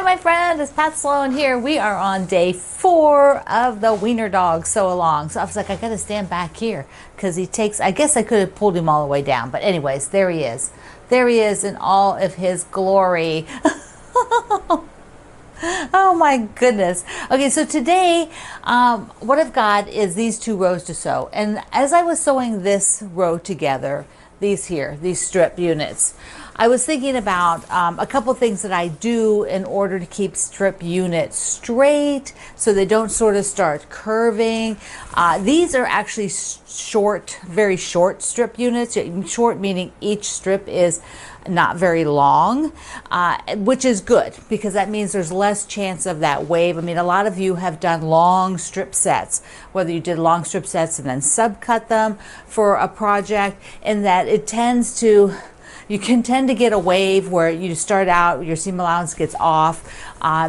my friend, it's Pat Sloan here. We are on day 4 of the wiener dog sew along. So I was like, I gotta stand back here because he takes, I guess I could have pulled him all the way down, but anyways, there he is. There he is in all of his glory. Oh my goodness. Okay, so today what I've got is these 2 rows to sew, and as I was sewing this row together, these strip units, I was thinking about a couple things that I do in order to keep strip units straight so they don't sort of start curving. These are actually short, very short strip units. Short meaning each strip is not very long, which is good because that means there's less chance of that wave. I mean, a lot of you have done long strip sets, whether you did long strip sets and then subcut them for a project, and that it tends to, you can tend to get a wave where you start out, your seam allowance gets off.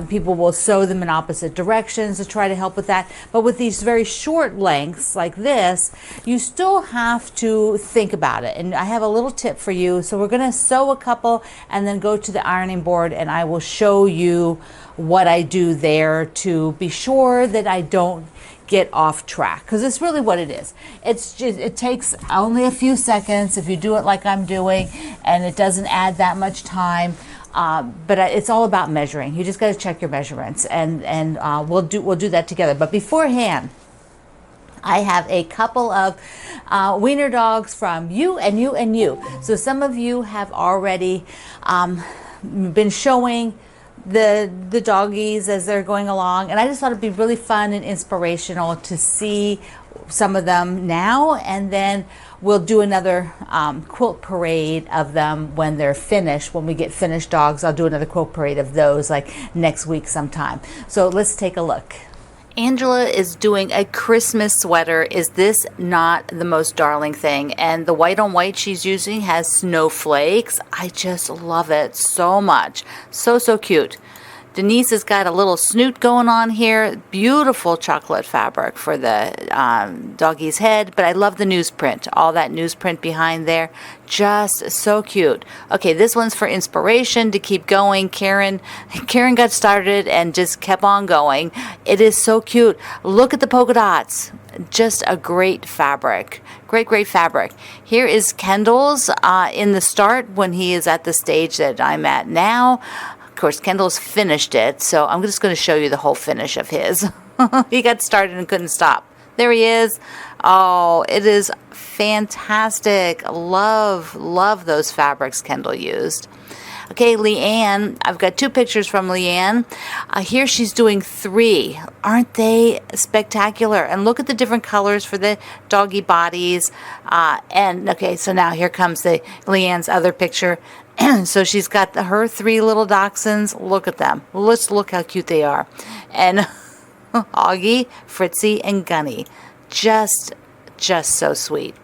People will sew them in opposite directions to try to help with that. But with these very short lengths like this, you still have to think about it. And I have a little tip for you. So we're going to sew a couple and then go to the ironing board, and I will show you what I do there to be sure that I don't get off track, because it's really what it is. It's just, it takes only a few seconds if you do it like I'm doing, and it doesn't add that much time. But it's all about measuring. You just got to check your measurements, and we'll do that together. But beforehand, I have a couple of wiener dogs from you and you and you. So some of you have already been showing the doggies as they're going along, and I just thought it'd be really fun and inspirational to see some of them now, and then we'll do another quilt parade of them when they're finished. When we get finished dogs, I'll do another quilt parade of those like next week sometime. So let's take a look. Angela is doing a Christmas sweater. Is this not the most darling thing? And the white on white she's using has snowflakes. I just love it so much. So cute. Denise has got a little snoot going on here. Beautiful chocolate fabric for the doggie's head, but I love the newsprint. All that newsprint behind there. Just so cute. Okay, this one's for inspiration to keep going. Karen got started and just kept on going. It is so cute. Look at the polka dots. Just a great fabric. Great fabric. Here is Kendall's in the start when he is at the stage that I'm at now. Of course, Kendall's finished it, so I'm just going to show you the whole finish of his. He got started and couldn't stop. There he is. Oh, it is fantastic. Love those fabrics Kendall used. Okay, Leanne, I've got 2 pictures from Leanne. Here she's doing 3. Aren't they spectacular? And look at the different colors for the doggy bodies. And okay, so now here comes Leanne's other picture. So she's got her 3 little dachshunds. Look at them. Let's look how cute they are. And Augie, Fritzy, and Gunny. Just so sweet.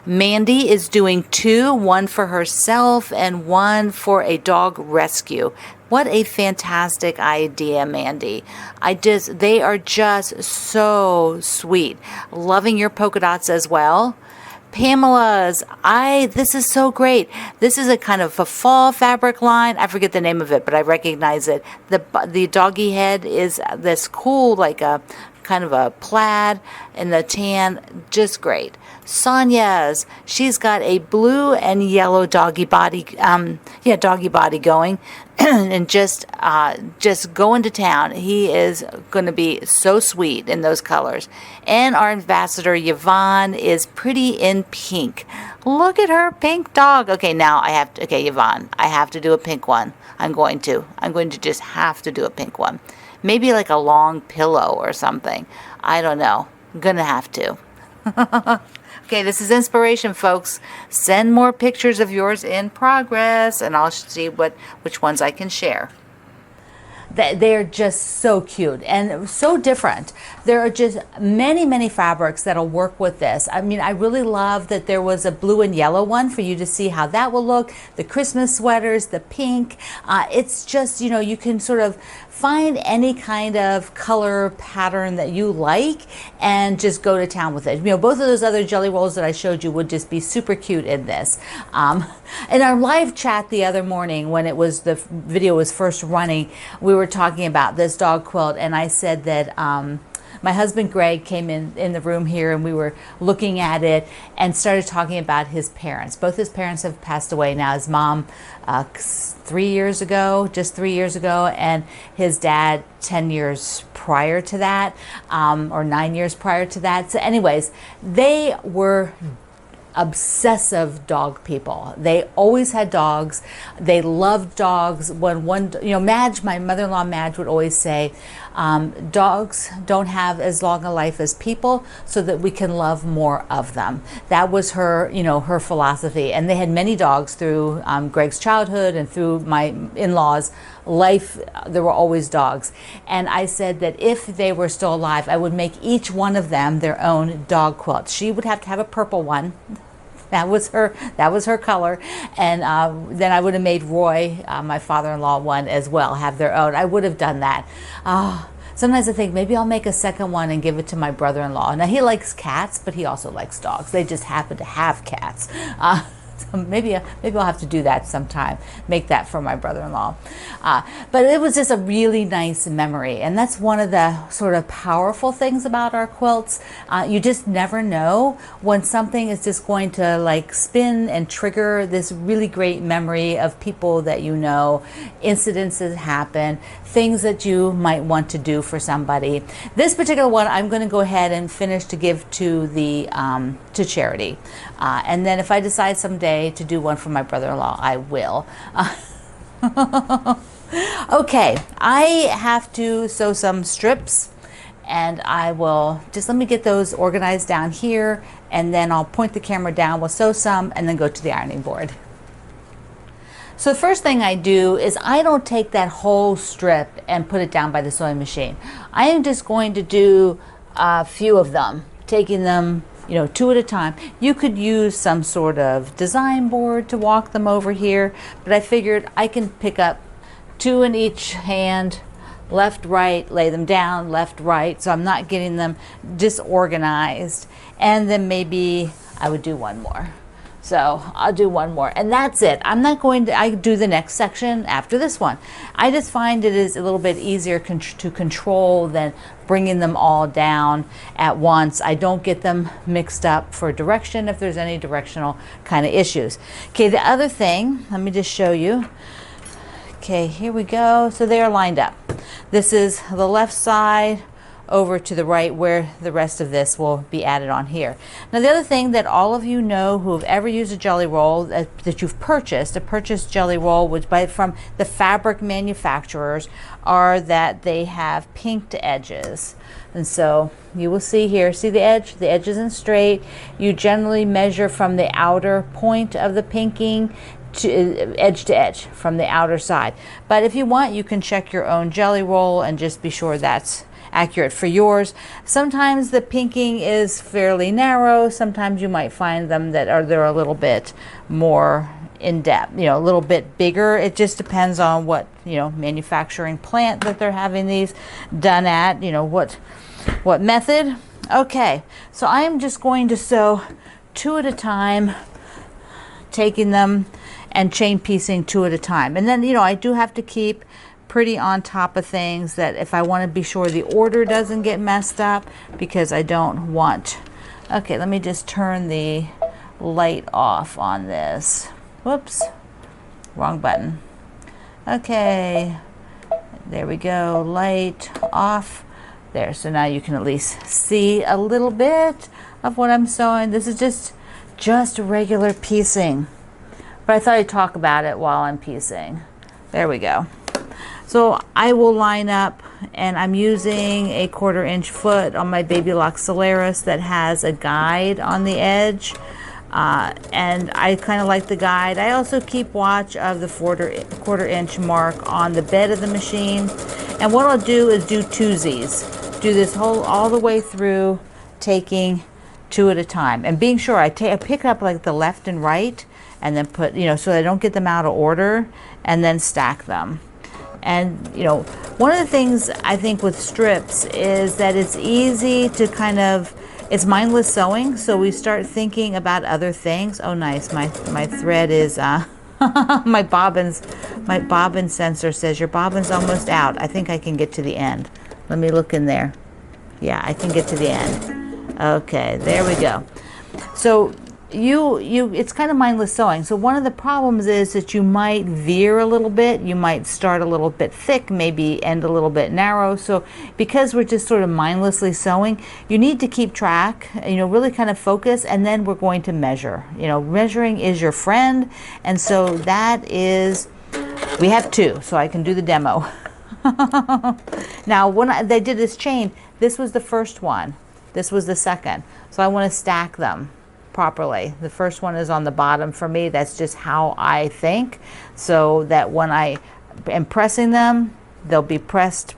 Mandy is doing 2, one for herself and one for a dog rescue. What a fantastic idea, Mandy. They are just so sweet. Loving your polka dots as well. Pamela's, this is so great. This is a kind of a fall fabric line. I forget the name of it, but I recognize it. The doggy head is this cool, like a kind of a plaid and the tan, just great. Sonia's, she's got a blue and yellow doggy body going, and just going to town. He is going to be so sweet in those colors. And our ambassador Yvonne is pretty in pink. Look at her pink dog. Okay, now Yvonne, I have to do a pink one. I'm going to just have to do a pink one. Maybe like a long pillow or something. I don't know. I'm going to have to. Okay, this is inspiration, folks. Send more pictures of yours in progress, and I'll see which ones I can share. They're just so cute and so different. There are just many, many fabrics that'll work with this. I mean, I really love that there was a blue and yellow one for you to see how that will look. The Christmas sweaters, the pink. It's just, you know, you can sort of find any kind of color pattern that you like and just go to town with it. You know, both of those other jelly rolls that I showed you would just be super cute in this. In our live chat the other morning when it was, the video was first running, we were talking about this dog quilt, and I said that my husband Greg came in the room here, and we were looking at it and started talking about his parents. Both his parents have passed away now. His mom 3 years ago, just 3 years ago, and his dad 10 years prior to that, or 9 years prior to that. So anyways, they were obsessive dog people. They always had dogs. They loved dogs. When Madge, my mother-in-law Madge, would always say, dogs don't have as long a life as people, so that we can love more of them. That was her, her philosophy. And they had many dogs through Greg's childhood and through my in-laws' life. There were always dogs. And I said that if they were still alive, I would make each one of them their own dog quilt. She would have to have a purple one. That was her color. And then I would have made Roy, my father-in-law, one as well, have their own. I would have done that. Sometimes I think maybe I'll make a second one and give it to my brother-in-law. Now, he likes cats, but he also likes dogs. They just happen to have cats. So maybe I'll have to do that sometime, make that for my brother-in-law. But it was just a really nice memory, and that's one of the sort of powerful things about our quilts. You just never know when something is just going to like spin and trigger this really great memory of people that you know, incidences happen, things that you might want to do for somebody. This particular one I'm going to go ahead and finish to give to the to charity, and then if I decide someday to do one for my brother-in-law, I will. Okay, I have to sew some strips, and I will just, let me get those organized down here, and then I'll point the camera down, we'll sew some, and then go to the ironing board. So the first thing I do is I don't take that whole strip and put it down by the sewing machine. I am just going to do a few of them, taking them, two at a time. You could use some sort of design board to walk them over here, but I figured I can pick up 2 in each hand, left, right, lay them down, left, right, so I'm not getting them disorganized. And then maybe I would do one more. So I'll do one more, and that's it. I'm not going to, I do the next section after this one. I just find it is a little bit easier to control than bringing them all down at once. I don't get them mixed up for direction if there's any directional kind of issues. Okay, the other thing, let me just show you. Okay, here we go. So they are lined up. This is the left side over to the right, where the rest of this will be added on here. Now, the other thing that all of you know who have ever used a jelly roll, that you've purchased, a purchased jelly roll, which from the fabric manufacturers, are that they have pinked edges. And so you will see here, see the edge? The edge isn't straight. You generally measure from the outer point of the pinking to edge, from the outer side. But if you want, you can check your own jelly roll and just be sure that's accurate for yours. Sometimes the pinking is fairly narrow. Sometimes you might find them that they're a little bit more in depth, a little bit bigger. It just depends on what manufacturing plant that they're having these done at. What method. Okay, so I am just going to sew 2 at a time, taking them and chain piecing 2 at a time. And then I do have to keep pretty on top of things, that if I want to be sure the order doesn't get messed up, because I don't want. Okay, let me just turn the light off on this. Whoops, wrong button. Okay, there we go, light off there. So now you can at least see a little bit of what I'm sewing. This is just regular piecing, but I thought I'd talk about it while I'm piecing. There we go. So I will line up, and I'm using a 1/4 inch foot on my Baby Lock Solaris that has a guide on the edge, and I kind of like the guide. I also keep watch of the 1/4 inch mark on the bed of the machine, and what I'll do is do twosies do this all the way through, taking 2 at a time, and being sure I pick up like the left and right, and then put, so I don't get them out of order, and then stack them. And one of the things I think with strips is that it's easy to it's mindless sewing, so we start thinking about other things. Oh nice, my thread is my bobbin sensor says your bobbin's almost out. I think I can get to the end. Let me look in there. Yeah, I can get to the end. Okay, there we go. So it's kind of mindless sewing. So one of the problems is that you might veer a little bit. You might start a little bit thick, maybe end a little bit narrow. So because we're just sort of mindlessly sewing, you need to keep track, really kind of focus, and then we're going to measure. Measuring is your friend. And so that is, we have 2, so I can do the demo. Now, when they did this chain, this was the first one. This was the second. So I want to stack them properly. The first one is on the bottom for me. That's just how I think, so that when I am pressing them, they'll be pressed,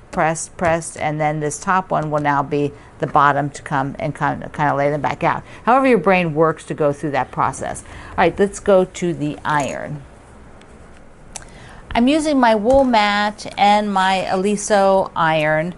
and then this top one will now be the bottom to come and kind of lay them back out. However your brain works to go through that process. All right, let's go to the iron. I'm using my wool mat and my Aliso iron.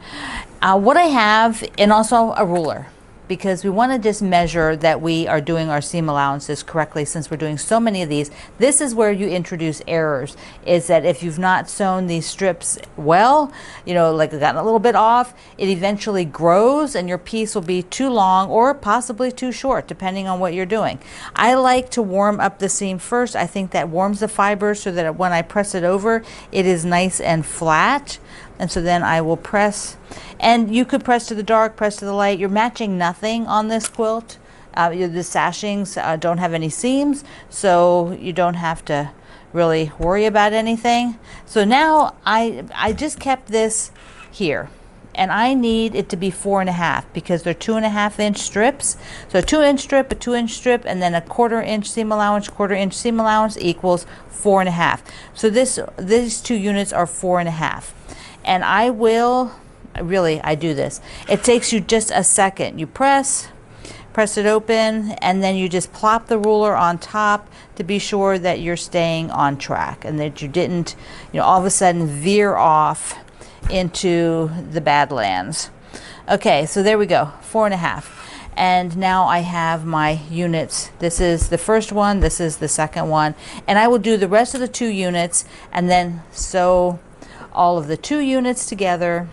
What I have, and also a ruler, because we want to just measure that we are doing our seam allowances correctly, since we're doing so many of these. This is where you introduce errors, is that if you've not sewn these strips well, like gotten a little bit off, it eventually grows and your piece will be too long or possibly too short, depending on what you're doing. I like to warm up the seam first. I think that warms the fibers so that when I press it over, it is nice and flat. And so then I will press, and you could press to the dark, press to the light. You're matching nothing on this quilt. The sashings don't have any seams, so you don't have to really worry about anything. So now I just kept this here, and I need it to be 4.5 because they're 2.5 inch strips. So a 2-inch strip, a 2-inch strip, and then a 1/4 inch seam allowance, 1/4 inch seam allowance equals 4.5. So these 2 units are 4.5. And I do this. It takes you just a second. You press it open, and then you just plop the ruler on top to be sure that you're staying on track and that you didn't, all of a sudden veer off into the Badlands. Okay, so there we go, 4.5. And now I have my units. This is the first one, this is the second one, and I will do the rest of the 2 units and then sew all of the 2 units together,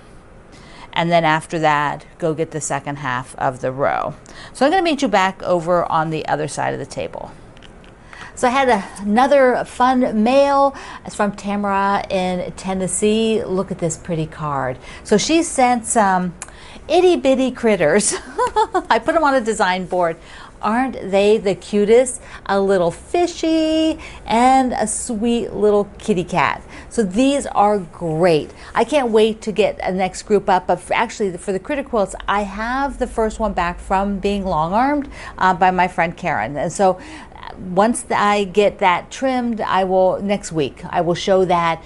and then after that go get the second half of the row. So I'm going to meet you back over on the other side of the table. So I had another fun mail. It's from Tamara in Tennessee. Look at this pretty card. So she sent some itty bitty critters. I put them on a design board. Aren't they the cutest? A little fishy and a sweet little kitty cat. So these are great. I can't wait to get a next group up. But actually, for the critter quilts, I have the first one back from being long-armed by my friend Karen. And so once I get that trimmed, next week, I will show that,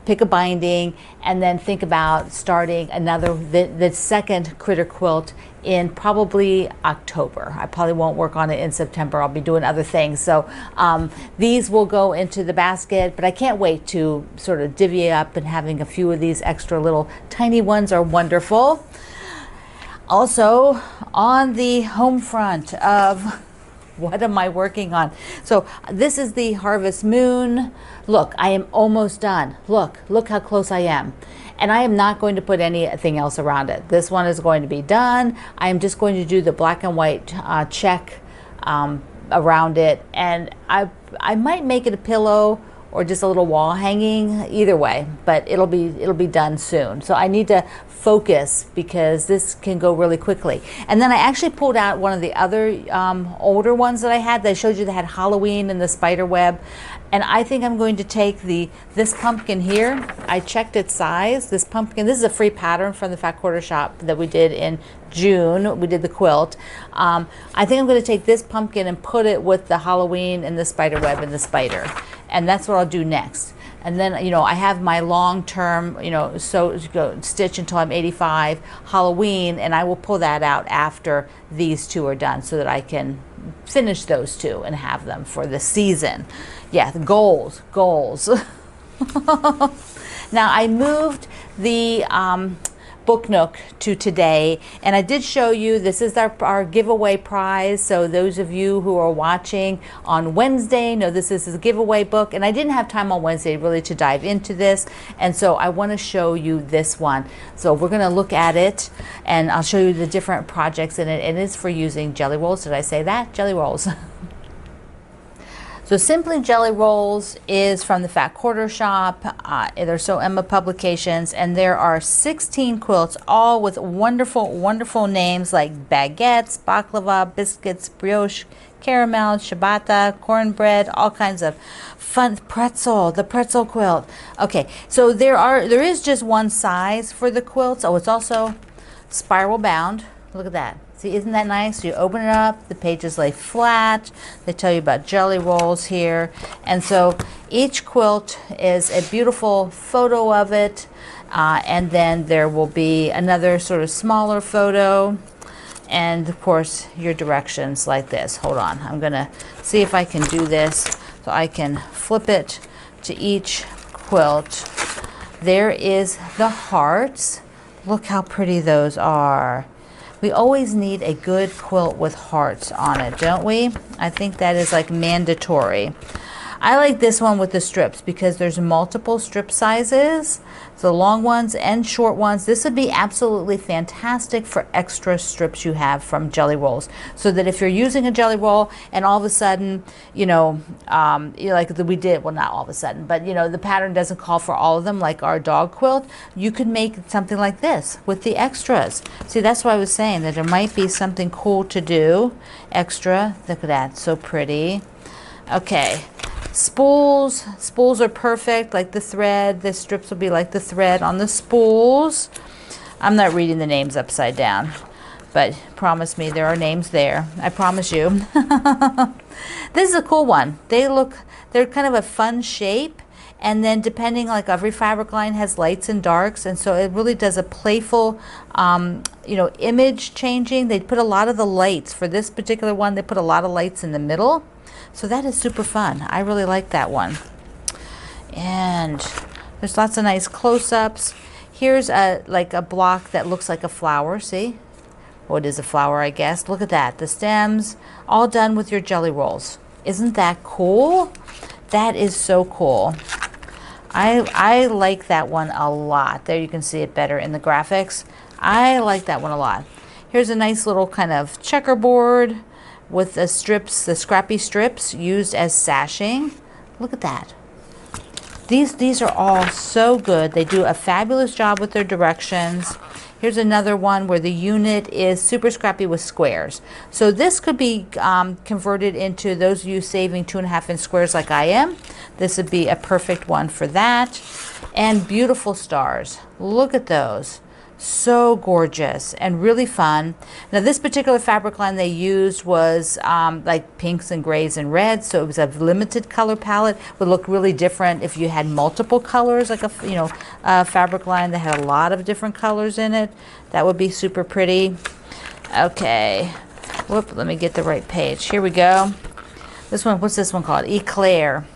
pick a binding, and then think about starting the second critter quilt in probably October. I probably won't work on it in September. I'll be doing other things. So these will go into the basket, but I can't wait to sort of divvy up, and having a few of these extra little tiny ones are wonderful. Also, on the home front of what am I working on? So this is the Harvest Moon. Look, I am almost done. Look how close I am. And I am not going to put anything else around it. This one is going to be done. I am just going to do the black and white check around it. And I might make it a pillow or just a little wall hanging, either way, but it'll be done soon. So I need to focus because this can go really quickly. And then I actually pulled out one of the other older ones that I had. That I showed you that had Halloween and the spider web. And I think I'm going to take this pumpkin here. I checked its size. This pumpkin, this is a free pattern from the Fat Quarter Shop that we did in June. We did the quilt. I think I'm going to take this pumpkin and put it with the Halloween and the spider web and the spider. And that's what I'll do next. And then, you know, I have my long-term, you know, so go stitch until I'm 85 Halloween, and I will pull that out after these two are done so that I can finish those two and have them for the season. Yeah, the goals. Now I moved the book Nook to today, and I did show you this is our giveaway prize. So those of you who are watching on Wednesday know this is a giveaway book, and I didn't have time on Wednesday really to dive into this, and so I want to show you this one. So we're going to look at it, and I'll show you the different projects in it. It is for using jelly rolls. Did I say that? Jelly rolls. So Simply Jelly Rolls is from the Fat Quarter Shop. They're So Emma Publications, and there are 16 quilts, all with wonderful, wonderful names like baguettes, baklava, biscuits, brioche, caramel, ciabatta, cornbread, all kinds of fun. Pretzel, the pretzel quilt. Okay, so there is just one size for the quilts. Oh, it's also spiral bound. Look at that. See, isn't that nice? You open it up, the pages lay flat. They tell you about jelly rolls here. And so each quilt is a beautiful photo of it. And then there will be another sort of smaller photo. And of course, your directions like this. Hold on, I'm gonna see if I can do this so I can flip it to each quilt. There is the hearts. Look how pretty those are. We always need a good quilt with hearts on it, don't we? I think that is like mandatory. I like this one with the strips because there's multiple strip sizes, so long ones and short ones. This would be absolutely fantastic for extra strips you have from jelly rolls, so that if you're using a jelly roll and all of a sudden, you know, like we did, well, not all of a sudden, but you know, the pattern doesn't call for all of them, like our dog quilt, you could make something like this with the extras. See, that's why I was saying that there might be something cool to do extra. Look at that, so pretty. Okay. Spools are perfect, like the thread. The strips will be like the thread on the spools. I'm not reading the names upside down, but promise me there are names there. I promise you. This is a cool one. They're kind of a fun shape, and then depending, like every fabric line has lights and darks, and so it really does a playful you know, image changing. They put a lot of the lights for this particular one. They put a lot of lights in the middle. So that is super fun. I really like that one. And there's lots of nice close-ups. Here's like a block that looks like a flower. See? Well, it is a flower, I guess. Look at that. The stems, all done with your jelly rolls. Isn't that cool? That is so cool. I like that one a lot. There you can see it better in the graphics. I like that one a lot. Here's a nice little kind of checkerboard with the strips, the scrappy strips used as sashing. Look at that. These are all so good. They do a fabulous job with their directions. Here's another one where the unit is super scrappy with squares. So this could be converted into those of you saving 2.5-inch squares like I am. This would be a perfect one for that. And beautiful stars. Look at those. So gorgeous and really fun. Now this particular fabric line they used was like pinks and grays and reds, so it was a limited color palette. Would look really different if you had multiple colors, like a fabric line that had a lot of different colors in it. That would be super pretty. Okay, whoop, let me get the right page. Here we go. This one, what's this one called? Eclair.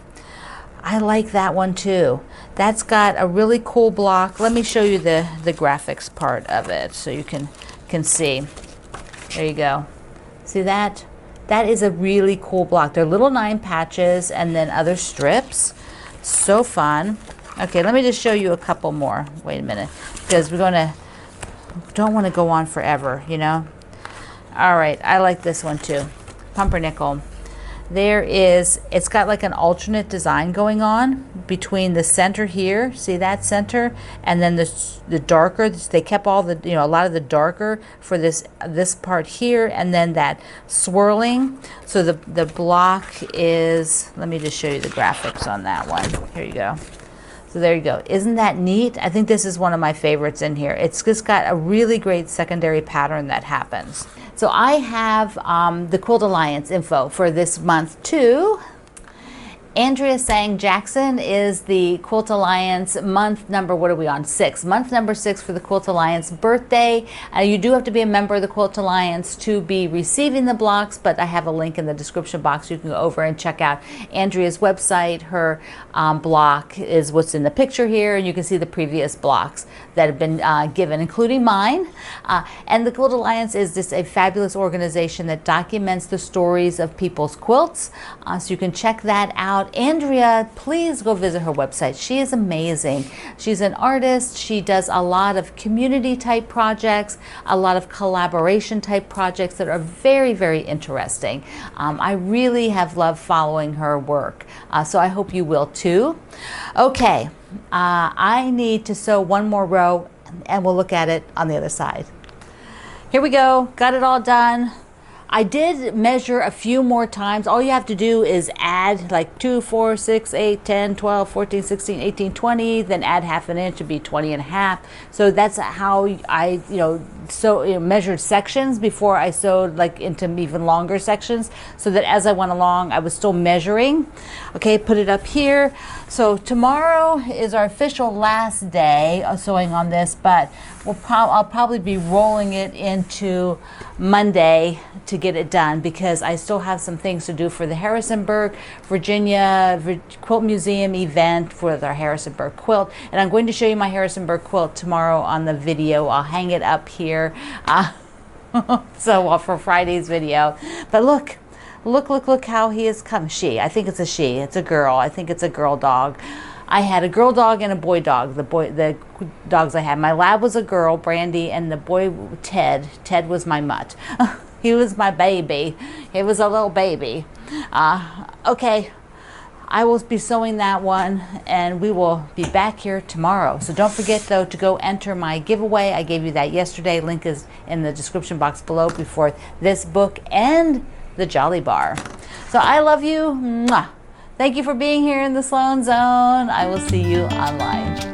I like that one too. That's got a really cool block. Let me show you the graphics part of it so you can see. There you go. See that? That is a really cool block. They're little 9 patches and then other strips. So fun. Okay, let me just show you a couple more. Wait a minute, because don't want to go on forever, you know. All right, I like this one too. Pumpernickel. It's got like an alternate design going on between the center here, see that center, and then the darker. They kept all the, a lot of the darker for this part here, and then that swirling. So the block is, let me just show you the graphics on that one. Here you go. So there you go. Isn't that neat? I think this is one of my favorites in here. It's just got a really great secondary pattern that happens. So I have the Quilt Alliance info for this month too. Andrea Tsang Jackson is the Quilt Alliance month number, what are we on? 6. Month number 6 for the Quilt Alliance birthday. You do have to be a member of the Quilt Alliance to be receiving the blocks, but I have a link in the description box. You can go over and check out Andrea's website. Her block is what's in the picture here, and you can see the previous blocks that have been given, including mine. And the Quilt Alliance is just a fabulous organization that documents the stories of people's quilts. So you can check that out. Andrea, please go visit her website. She is amazing. She's an artist. She does a lot of community type projects, a lot of collaboration type projects that are very, very interesting. I really have loved following her work. So I hope you will too. Okay, I need to sew one more row and we'll look at it on the other side. Here we go. Got it all done. I did measure a few more times. All you have to do is add like 2, 4, 6, 8, 10, 12, 14, 16, 18, 20, then add half an inch to be 20 and a half. So that's how I, measured sections before I sewed like into even longer sections, so that as I went along, I was still measuring. Okay, put it up here. So tomorrow is our official last day of sewing on this, but I'll probably be rolling it into Monday to get it done, because I still have some things to do for the Harrisonburg, Virginia Quilt Museum event for our Harrisonburg quilt. And I'm going to show you my Harrisonburg quilt tomorrow on the video. I'll hang it up here for Friday's video. But look how he is come. I think it's a she. It's a girl. I think it's a girl dog. I had a girl dog and a boy dog. The dogs I had. My lab was a girl, Brandy, and the boy, Ted. Ted was my mutt. He was my baby. He was a little baby. Okay, I will be sewing that one, and we will be back here tomorrow. So don't forget, though, to go enter my giveaway. I gave you that yesterday. Link is in the description box below before this book and the Jolly Bar. So I love you. Mwah. Thank you for being here in the Sloan Zone. I will see you online.